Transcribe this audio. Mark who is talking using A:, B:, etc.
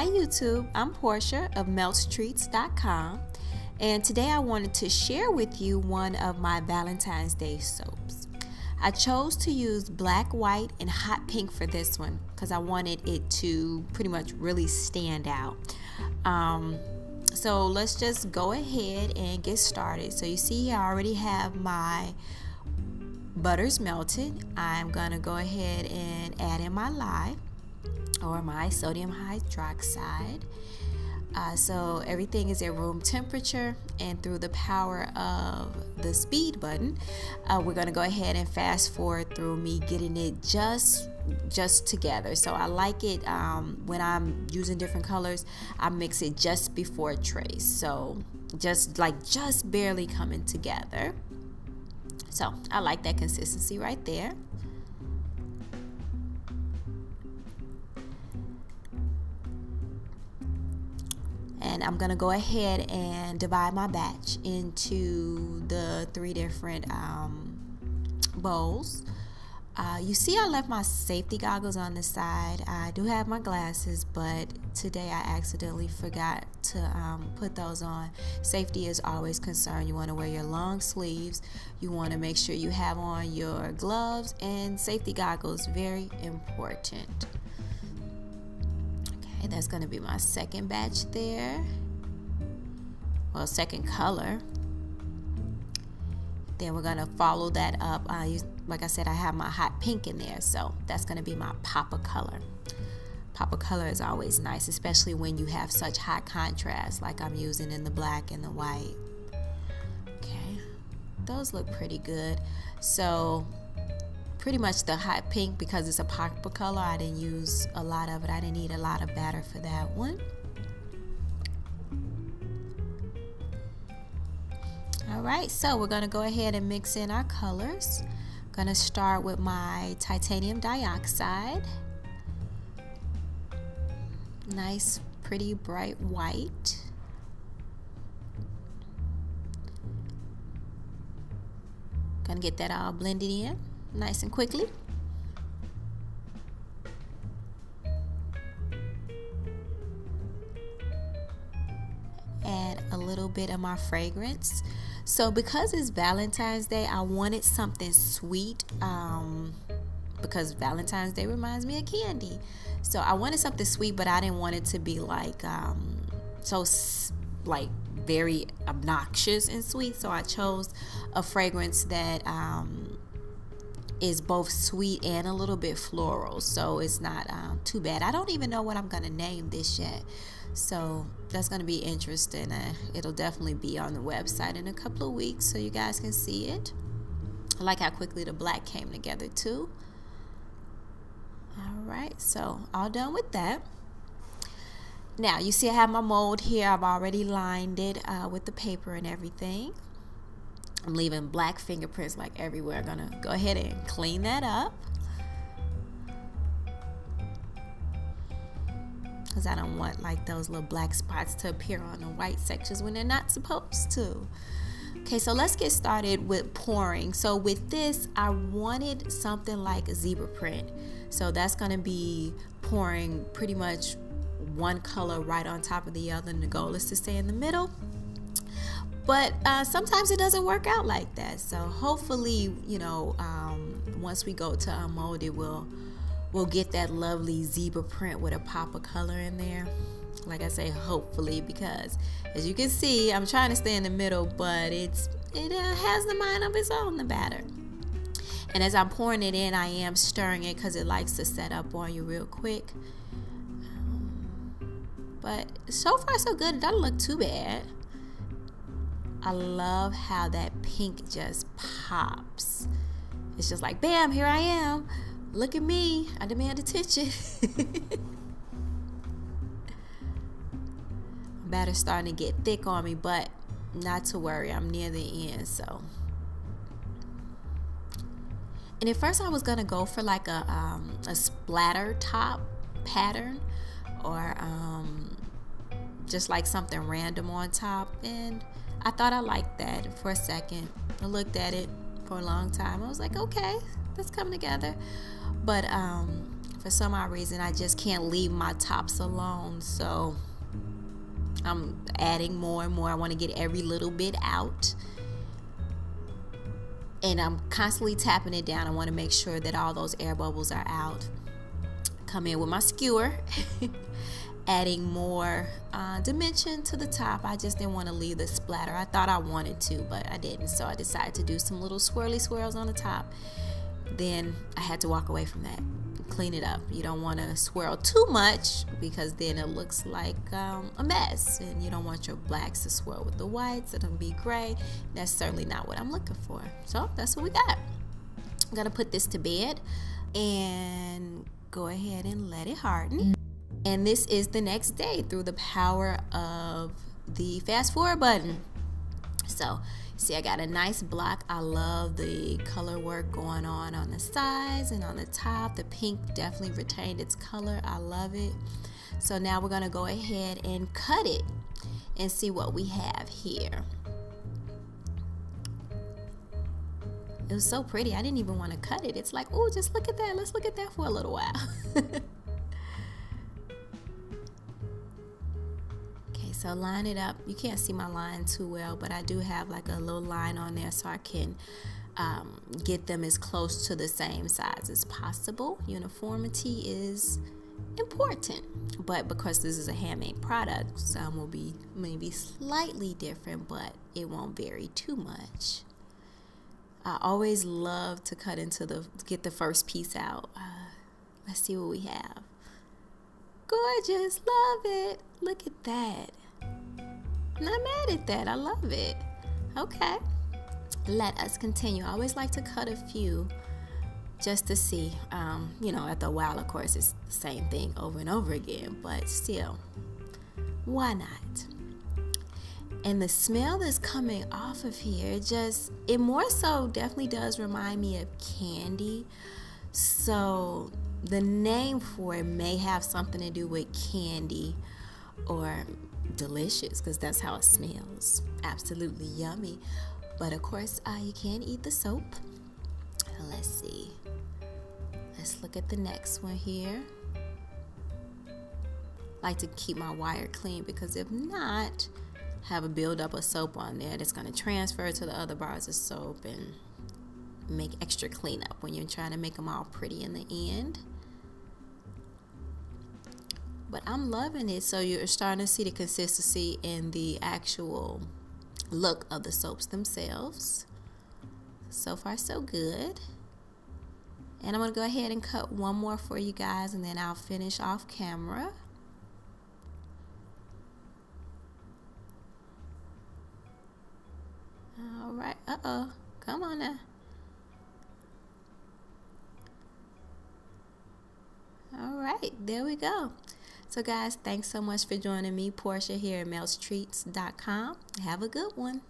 A: Hi YouTube, I'm Portia of meltstreats.com, and today I wanted to share with you one of my Valentine's Day soaps. I chose to use black, white, and hot pink for this one because I wanted it to pretty much really stand out. So let's just go ahead and get started. So you see I already have my butters melted. I'm gonna go ahead and add in my lye, or my sodium hydroxide. So everything is at room temperature, and through the power of the speed button, we're gonna go ahead and fast forward through me getting it just together. So I like it when I'm using different colors, I mix it just before trace, so just barely coming together. So I like that consistency right there. And I'm gonna go ahead and divide my batch into the three different bowls. You see I left my safety goggles on the side. I do have my glasses, but today I accidentally forgot to put those on. Safety is always concerned. You want to wear your long sleeves. You want to make sure you have on your gloves and safety goggles. Very important. Okay, that's going to be my second batch there. Well, second color. Then we're going to follow that up. Like I said, I have my hot pink in there, so that's going to be my pop of color. Pop of color is always nice, especially when you have such hot contrast like I'm using in the black and the white. Okay, those look pretty good. So pretty much the hot pink, because it's a pop of color, I didn't use a lot of it. I didn't need a lot of batter for that one. Alright, so we're going to go ahead and mix in our colors. I'm going to start with my titanium dioxide. Nice, pretty bright white. Going to get that all blended in nice and quickly. Add a little bit of my fragrance. So because it's Valentine's Day, I wanted something sweet, because Valentine's Day reminds me of candy. So I wanted something sweet, but I didn't want it to be like very obnoxious and sweet. So I chose a fragrance that is both sweet and a little bit floral, so it's not too bad. I don't even know what I'm gonna name this yet, so that's gonna be interesting. It'll definitely be on the website in a couple of weeks so you guys can see it. I like how quickly the black came together too. Alright, so all done with that. Now you see I have my mold here. I've already lined it with the paper and everything. I'm leaving black fingerprints like everywhere. I'm gonna go ahead and clean that up, because I don't want like those little black spots to appear on the white sections when they're not supposed to. Okay, so let's get started with pouring. So with this, I wanted something like a zebra print. So that's gonna be pouring pretty much one color right on top of the other, and the goal is to stay in the middle. But sometimes it doesn't work out like that. So hopefully, once we go to unmold it, we'll get that lovely zebra print with a pop of color in there. Like I say, hopefully, because as you can see, I'm trying to stay in the middle, but it has the mind of its own, the batter. And as I'm pouring it in, I am stirring it because it likes to set up on you real quick. But so far so good. It doesn't look too bad. I love how that pink just pops. It's just like, bam, here I am. Look at me. I demand attention. Batter's starting to get thick on me, but not to worry. I'm near the end, so. And at first I was going to go for like a splatter top pattern, or just like something random on top, and I thought I liked that for a second. I looked at it for a long time. I was like, okay, that's coming together. But For some odd reason, I just can't leave my tops alone. So I'm adding more and more. I want to get every little bit out. And I'm constantly tapping it down. I want to make sure that all those air bubbles are out. Come in with my skewer, adding more dimension to the top. I just didn't want to leave the splatter. I thought I wanted to, but I didn't. So I decided to do some little swirly swirls on the top. Then I had to walk away from that, clean it up. You don't want to swirl too much because then it looks like a mess, and you don't want your blacks to swirl with the whites. It'll be gray. That's certainly not what I'm looking for. So that's what we got. I'm gonna put this to bed and go ahead and let it harden. And this is the next day through the power of the fast forward button. So see, I got a nice block. I love the color work going on the sides and on the top. The pink definitely retained its color. I love it. So now we're gonna go ahead and cut it and see what we have here. It was so pretty. I didn't even want to cut it. It's like, oh, just look at that. Let's look at that for a little while. So line it up. You can't see my line too well, but I do have like a little line on there so I can get them as close to the same size as possible. Uniformity is important, but because this is a handmade product, some will be maybe slightly different, but it won't vary too much. I always love to cut into get the first piece out. Let's see what we have. Gorgeous, love it. Look at that. I'm not mad at that. I love it. Okay, let us continue. I always like to cut a few just to see. After a while, of course, it's the same thing over and over again, but still, why not? And the smell that's coming off of here, it more so definitely does remind me of candy. So the name for it may have something to do with candy or delicious, because that's how it smells. Absolutely yummy. But of course, you can eat the soap. Let's see. Let's look at the next one here. I like to keep my wire clean, because if not, have a buildup of soap on there that's going to transfer to the other bars of soap and make extra cleanup when you're trying to make them all pretty in the end. But I'm loving it. So you're starting to see the consistency in the actual look of the soaps themselves. So far, so good. And I'm going to go ahead and cut one more for you guys, and then I'll finish off camera. All right. Come on now. All right. There we go. So guys, thanks so much for joining me, Portia, here at meltstreats.com. Have a good one.